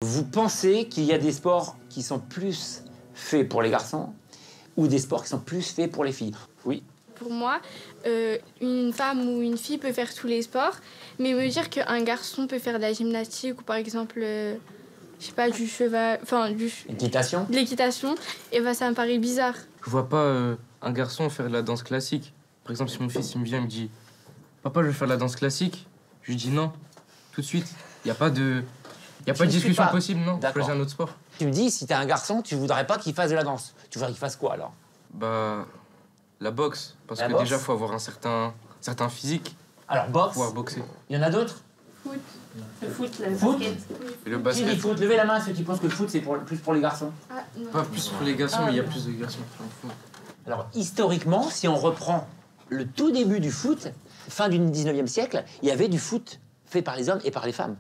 Vous pensez qu'il y a des sports qui sont plus faits pour les garçons ou des sports qui sont plus faits pour les filles? Oui. Pour moi, une femme ou une fille peut faire tous les sports, mais me dire qu'un garçon peut faire de la gymnastique ou par exemple, je sais pas, du cheval, enfin Équitation? de l'équitation, et ben ça me paraît bizarre. Je vois pas un garçon faire de la danse classique. Par exemple, si mon fils il me vient et me dit « Papa, je veux faire de la danse classique », je lui dis non, tout de suite. Il n'y a pas de discussion possible, non. Choisis un autre sport. Tu me dis, si t'es un garçon, tu voudrais pas qu'il fasse de la danse. Tu voudrais qu'il fasse quoi, alors? Bah, la boxe. Parce que déjà, il faut avoir un certain physique Alors, pour boxe. pouvoir boxer. Il y en a d'autres? Foot. Le foot, le Foot? basket. Et le Qui basket. dit foot? Levez la main, ceux qui pensent que le foot, c'est plus pour les garçons. Ah, non. Pas plus pour les garçons, mais il y a plus de garçons qui en font. Alors, historiquement, si on reprend le tout début du foot, fin du 19e siècle, il y avait du foot fait par les hommes et par les femmes.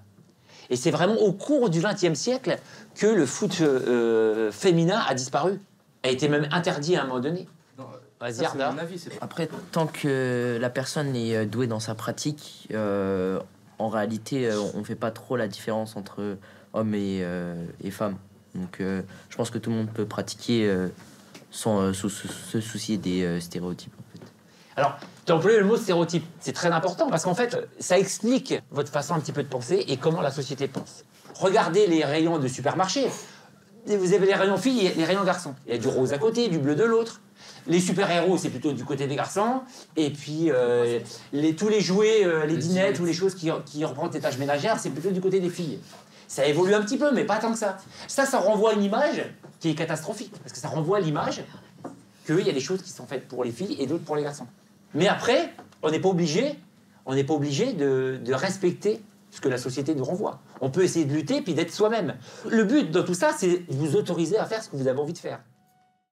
Et c'est vraiment au cours du 20e siècle que le foot féminin a disparu. A été même interdit à un moment donné. Vas-y, Arda. Après, tant que la personne est douée dans sa pratique, en réalité, on fait pas trop la différence entre hommes et femmes. Donc, je pense que tout le monde peut pratiquer sans se soucier des stéréotypes. En fait. Alors, tu as employé le mot stéréotype. C'est très important parce qu'en fait, ça explique votre façon un petit peu de penser et comment la société pense. Regardez les rayons de supermarché. Vous avez les rayons filles et les rayons garçons. Il y a du rose à côté, du bleu de l'autre. Les super-héros, c'est plutôt du côté des garçons. Et puis, tous les jouets, les dinettes ou les choses qui représentent les tâches ménagères, c'est plutôt du côté des filles. Ça évolue un petit peu, mais pas tant que ça. Ça renvoie à une image qui est catastrophique. Parce que ça renvoie à l'image qu'il y a des choses qui sont faites pour les filles et d'autres pour les garçons. Mais après, on n'est pas obligé de respecter ce que la société nous renvoie. On peut essayer de lutter puis d'être soi-même. Le but dans tout ça, c'est de vous autoriser à faire ce que vous avez envie de faire.